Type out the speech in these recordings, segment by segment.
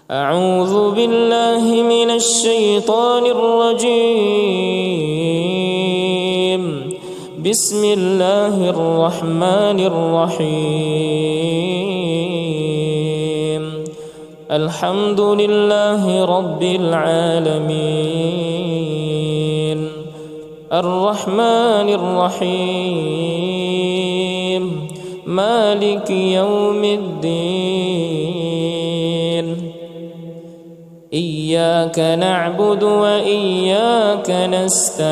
أعوذ بالله من الشيطان الرجيم. بسم الله الرحمن الرحيم. الحمد لله رب العالمين، الرحمن الرحيم، مالك يوم الدين. إياك نعبد وإياك نستعين.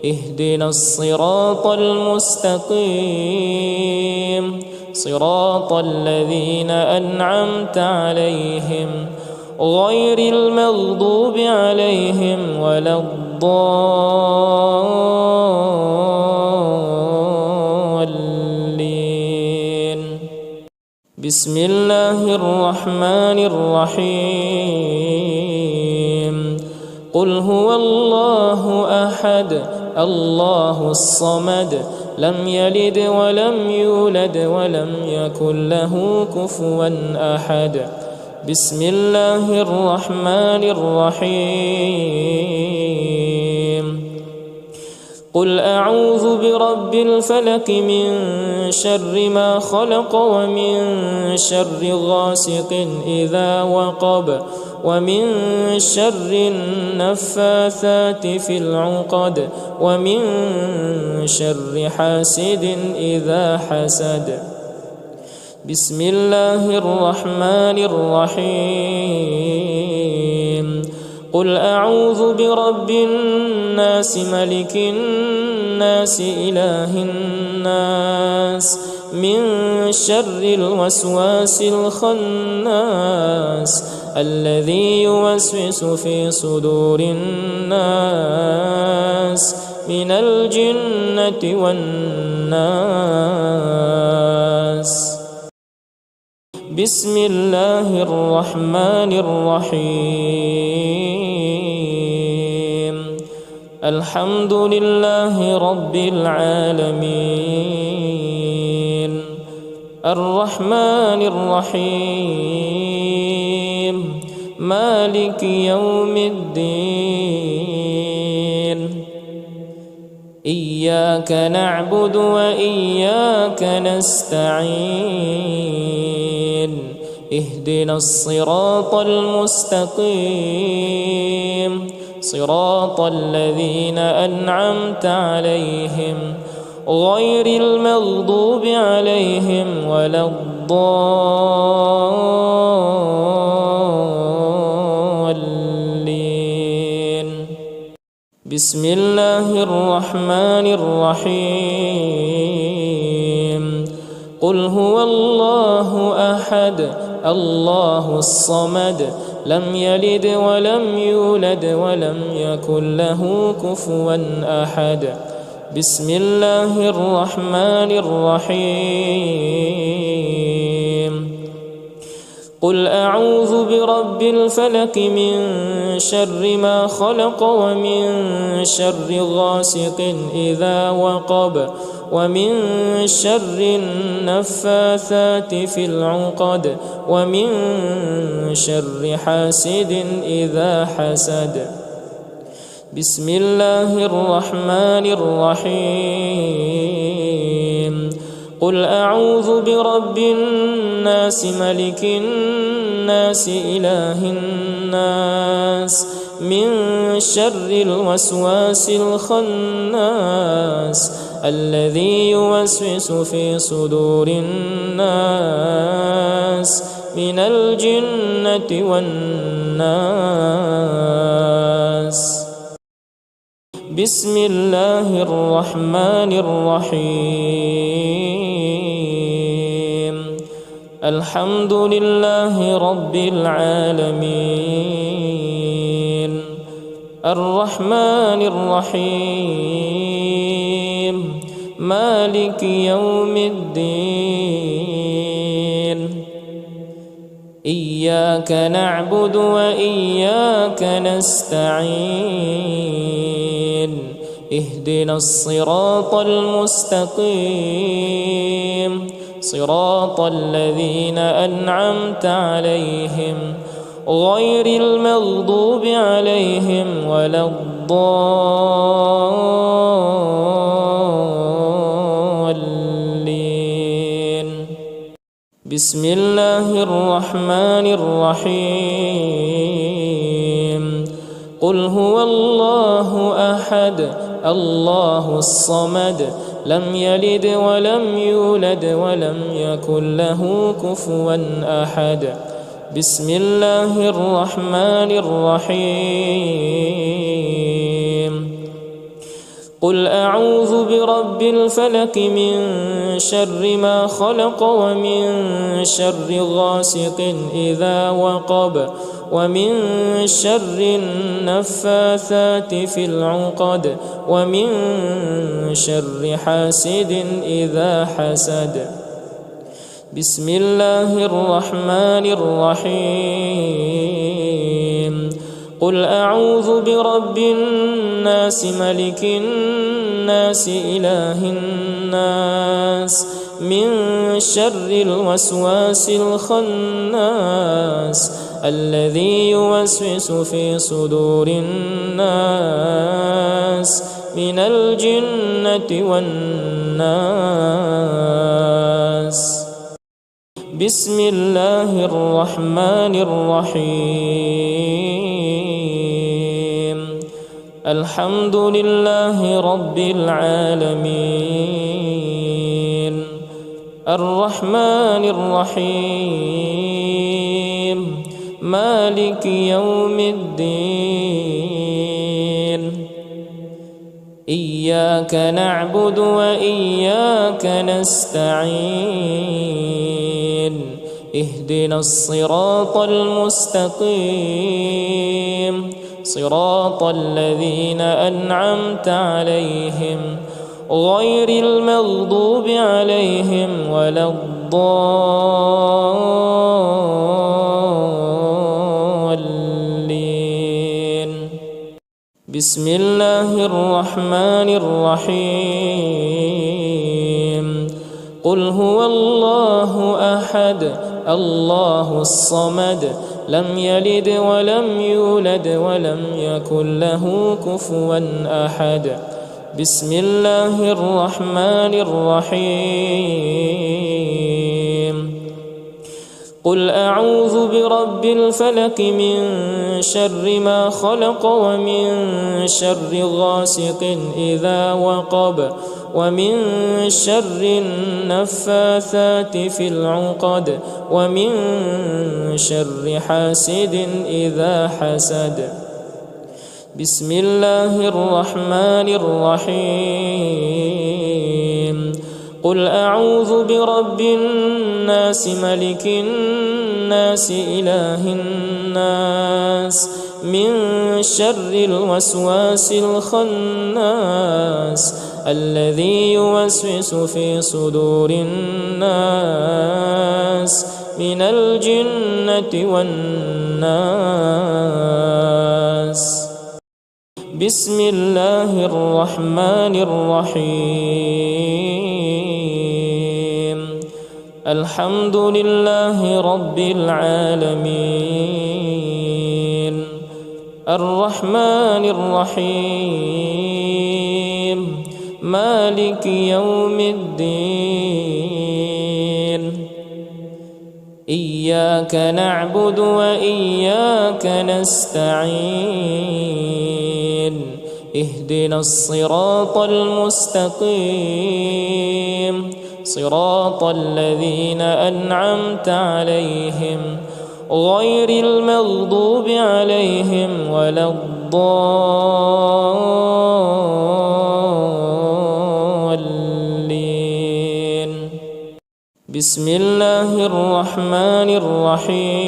اهدنا الصراط المستقيم، صراط الذين أنعمت عليهم غير المغضوب عليهم ولا الضالين. بسم الله الرحمن الرحيم. قل هو الله أحد الله الصمد لم يلد ولم يولد ولم يكن له كفوا أحد. بسم الله الرحمن الرحيم. قل أعوذ برب الفلق من شر ما خلق ومن شر غاسق إذا وقب ومن شر النفاثات في العقد ومن شر حاسد إذا حسد. بسم الله الرحمن الرحيم. قل أعوذ برب الناس ملك الناس إله الناس من شر الوسواس الخناس الذي يوسوس في صدور الناس من الجنة والناس. بسم الله الرحمن الرحيم. الحمد لله رب العالمين، الرحمن الرحيم، مالك يوم الدين. إياك نعبد وإياك نستعين. اهدنا الصراط المستقيم، صراط الذين أنعمت عليهم غير المغضوب عليهم ولا الضالين. بسم الله الرحمن الرحيم. قل هو الله أحد الله الصمد لم يلد ولم يولد ولم يكن له كفوا أحد. بسم الله الرحمن الرحيم. قل أعوذ برب الفلق من شر ما خلق ومن شر غاسق إذا وقب ومن شر النفاثات في العقد ومن شر حاسد إذا حسد. بسم الله الرحمن الرحيم. قل أعوذ برب الناس ملك الناس إله الناس من شر الوسواس الخناس الذي يوسوس في صدور الناس من الجنة والناس. بسم الله الرحمن الرحيم. الحمد لله رب العالمين، الرحمن الرحيم، مالك يوم الدين. إياك نعبد وإياك نستعين. اهدنا الصراط المستقيم، صراط الذين أنعمت عليهم غير المغضوب عليهم ولا الضالين. بسم الله الرحمن الرحيم. قل هو الله أحد الله الصمد لم يلد ولم يولد ولم يكن له كفوا أحد. بسم الله الرحمن الرحيم. قل أعوذ برب الفلق من شر ما خلق ومن شر غاسق إذا وقب ومن شر النفاثات في العقد ومن شر حاسد إذا حسد. بسم الله الرحمن الرحيم. قل أعوذ برب الناس ملك الناس إله الناس من شر الوسواس الخناس الذي يوسوس في صدور الناس من الجنة والناس. بسم الله الرحمن الرحيم. الحمد لله رب العالمين الرحمن الرحيم مالك يوم الدين. إياك نعبد وإياك نستعين. اهدنا الصراط المستقيم صراط الذين أنعمت عليهم غير المغضوب عليهم ولا الضالين. بسم الله الرحمن الرحيم. قل هو الله أحد الله الصمد لم يلد ولم يولد ولم يكن له كفوا أحد. بسم الله الرحمن الرحيم. قل أعوذ برب الفلق من شر ما خلق ومن شر غاسق إذا وقب ومن شر النفاثات في العقد ومن شر حاسد إذا حسد. بسم الله الرحمن الرحيم. قل أعوذ برب الناس ملك الناس إله الناس من شر الوسواس الخناس الذي يوسوس في صدور الناس من الجنة والناس. بسم الله الرحمن الرحيم. الحمد لله رب العالمين الرحمن الرحيم مالك يوم الدين. إياك نعبد وإياك نستعين. اهدنا الصراط المستقيم صراط الذين أنعمت عليهم غير المغضوب عليهم ولا الضالين. بسم الله الرحمن الرحيم.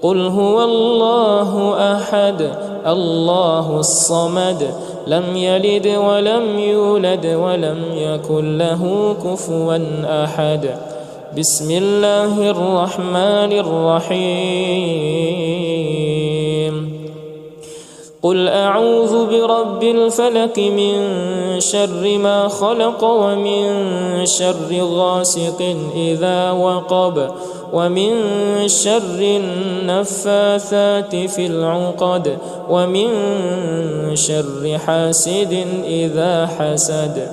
قل هو الله أحد الله الصمد لم يلد ولم يولد ولم يكن له كفوا أحد. بسم الله الرحمن الرحيم. قل أعوذ برب الفلق من شر ما خلق ومن شر غاسق إذا وقب ومن شر النفاثات في العقد ومن شر حاسد إذا حسد.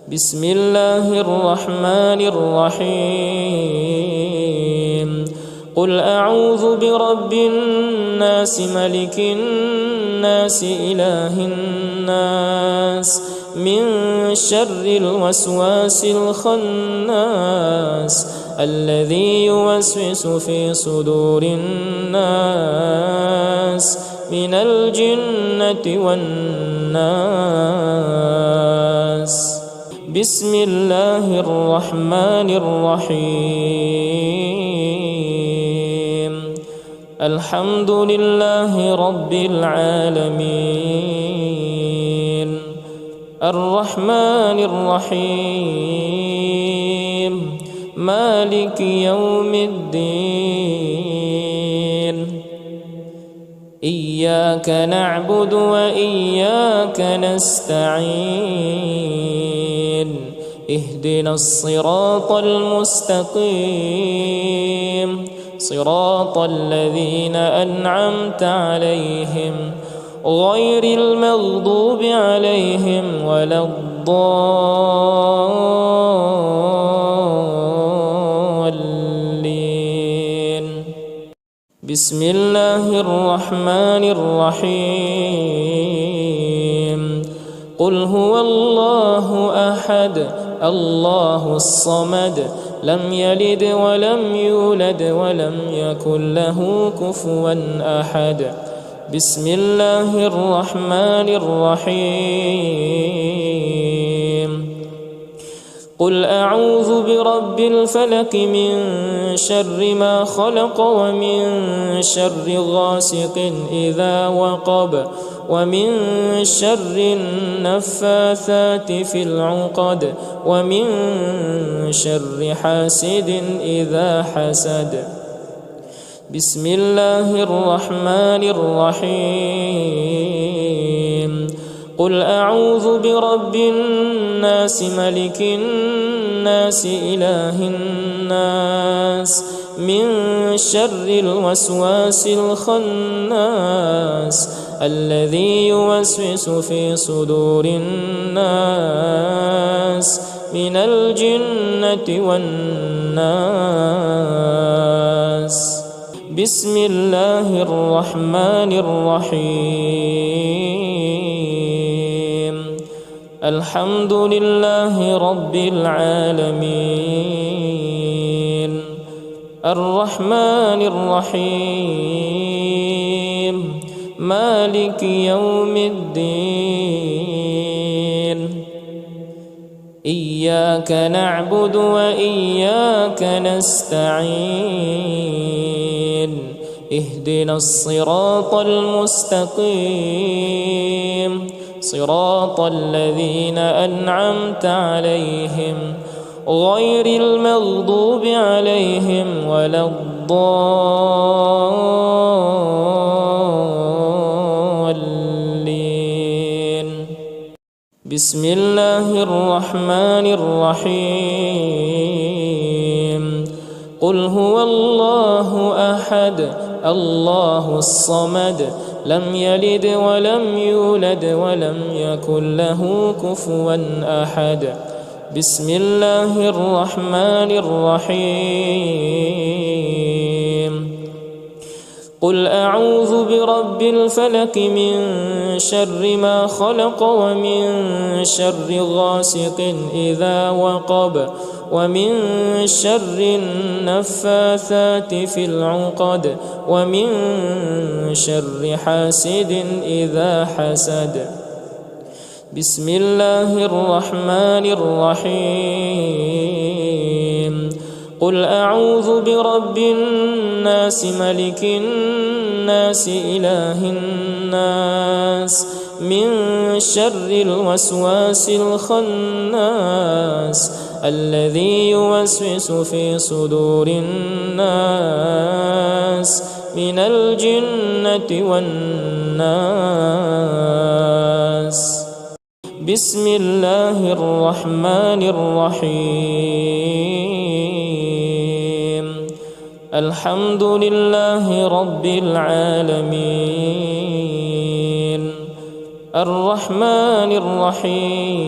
بسم الله الرحمن الرحيم. قل أعوذ برب الناس ملك الناس إله الناس من شر الوسواس الخناس الذي يوسوس في صدور الناس من الجنة والناس. بسم الله الرحمن الرحيم. الحمد لله رب العالمين الرحمن الرحيم مالك يوم الدين. إياك نعبد وإياك نستعين. اهدنا الصراط المستقيم صراط الذين أنعمت عليهم غير المغضوب عليهم ولا الضالين. بسم الله الرحمن الرحيم. قل هو الله أحد الله الصمد لم يلد ولم يولد ولم يكن له كفوا أحد. بسم الله الرحمن الرحيم. قل أعوذ برب الفلق من شر ما خلق ومن شر غاسق إذا وقب ومن شر النفاثات في العقد ومن شر حاسد إذا حسد. بسم الله الرحمن الرحيم. قل أعوذ برب الناس ملك الناس إله الناس من شر الوسواس الخناس الذي يوسوس في صدور الناس من الجنة والناس. بسم الله الرحمن الرحيم. الحمد لله رب العالمين الرحمن الرحيم مالك يوم الدين. إياك نعبد وإياك نستعين. اهدنا الصراط المستقيم صراط الذين أنعمت عليهم غير المغضوب عليهم ولا الضالين. بسم الله الرحمن الرحيم. قل هو الله أحد الله الصمد لم يلد ولم يولد ولم يكن له كفوا أحد. بسم الله الرحمن الرحيم. قل أعوذ برب الفلق من شر ما خلق ومن شر غاسق إذا وقب ومن شر النفاثات في العقد ومن شر حاسد إذا حسد. بسم الله الرحمن الرحيم. قل أعوذ برب الناس ملك الناس إله الناس من شر الوسواس الخناس الذي يوسوس في صدور الناس من الجنة والناس. بسم الله الرحمن الرحيم. الحمد لله رب العالمين، الرحمن الرحيم،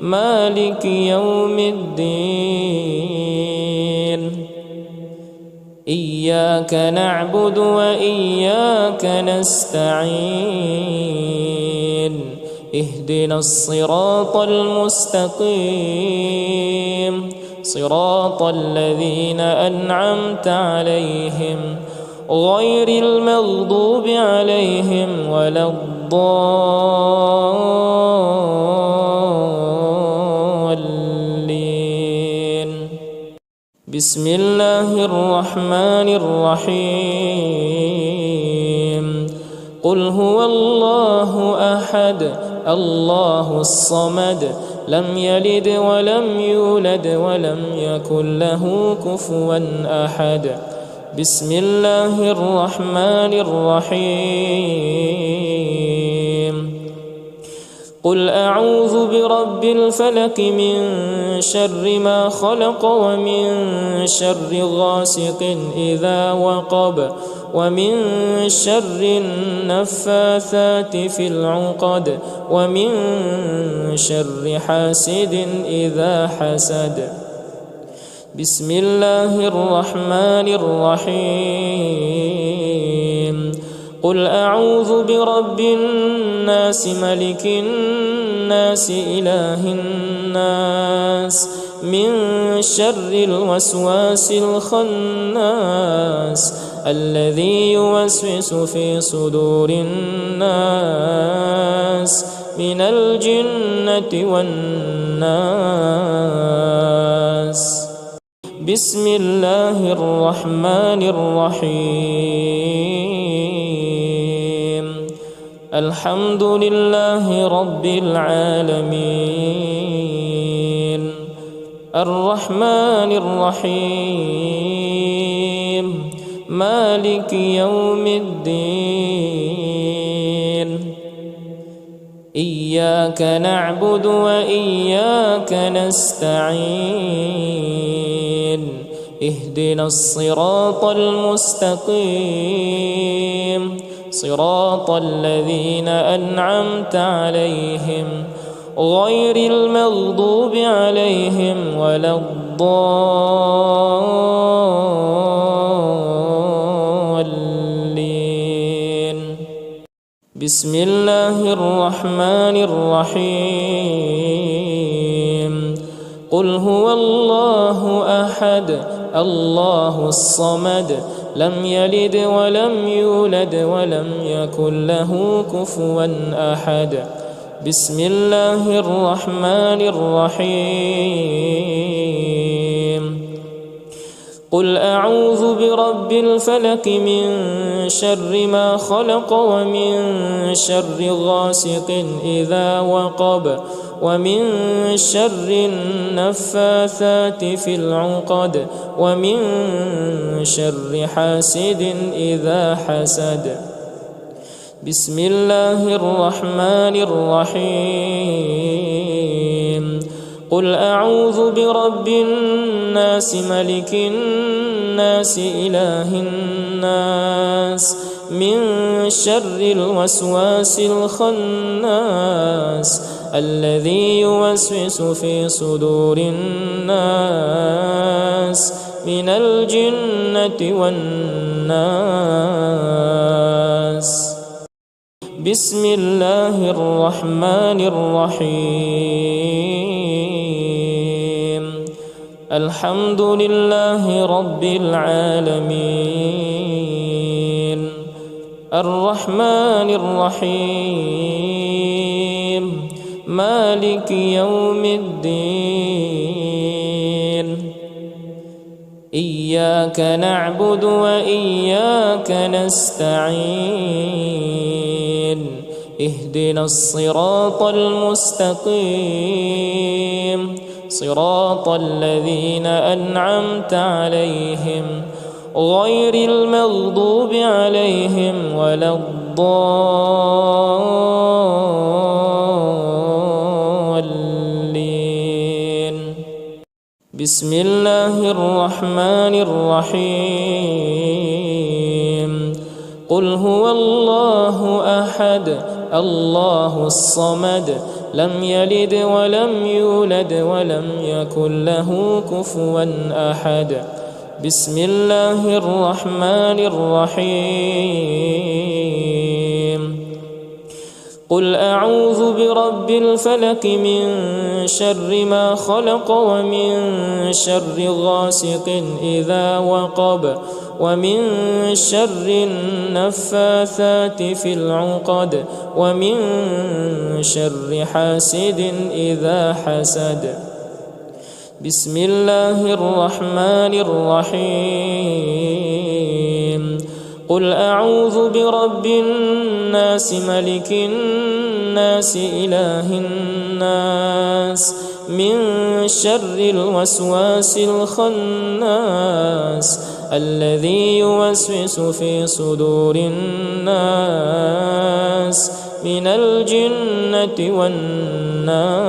مالك يوم الدين. إياك نعبد وإياك نستعين، اهدنا الصراط المستقيم، صراط الذين أنعمت عليهم غير المغضوب عليهم ولا الضالين. بسم الله الرحمن الرحيم. قل هو الله أحد الله الصمد لم يلد ولم يولد ولم يكن له كفوا أحد. بسم الله الرحمن الرحيم. قل أعوذ برب الفلق من شر ما خلق ومن شر غاسق إذا وقب ومن شر النفاثات في العقد ومن شر حاسد إذا حسد. بسم الله الرحمن الرحيم. قل أعوذ برب الناس ملك الناس إله الناس من شر الوسواس الخناس الذي يوسوس في صدور الناس من الجنة والناس. بسم الله الرحمن الرحيم. الحمد لله رب العالمين، الرحمن الرحيم، مالك يوم الدين. إياك نعبد وإياك نستعين، اهدنا الصراط المستقيم، صراط الذين أنعمت عليهم غير المغضوب عليهم ولا الضالين. بسم الله الرحمن الرحيم. قل هو الله أحد الله الصمد لم يلد ولم يولد ولم يكن له كفوا أحد. بسم الله الرحمن الرحيم. قل أعوذ برب الفلق من شر ما خلق ومن شر غاسق إذا وقب ومن شر النفاثات في العقد ومن شر حاسد إذا حسد. بسم الله الرحمن الرحيم. قل أعوذ برب الناس ملك الناس إله الناس من شر الوسواس الخناس الذي يوسوس في صدور الناس من الجنة والناس. بسم الله الرحمن الرحيم. الحمد لله رب العالمين، الرحمن الرحيم، مالك يوم الدين. إياك نعبد وإياك نستعين، اهدنا الصراط المستقيم، صراط الذين أنعمت عليهم غير المغضوب عليهم ولا الضالين. بسم الله الرحمن الرحيم. قل هو الله أحد الله الصمد لم يلد ولم يولد ولم يكن له كفوا أحد. بسم الله الرحمن الرحيم. قل أعوذ برب الفلق من شر ما خلق ومن شر غاسق إذا وقب ومن شر النفاثات في العقد ومن شر حاسد إذا حسد. بسم الله الرحمن الرحيم. قل أعوذ برب الناس ملك الناس إله الناس من شر الوسواس الخناس الذي يوسوس في صدور الناس من الجنة والناس.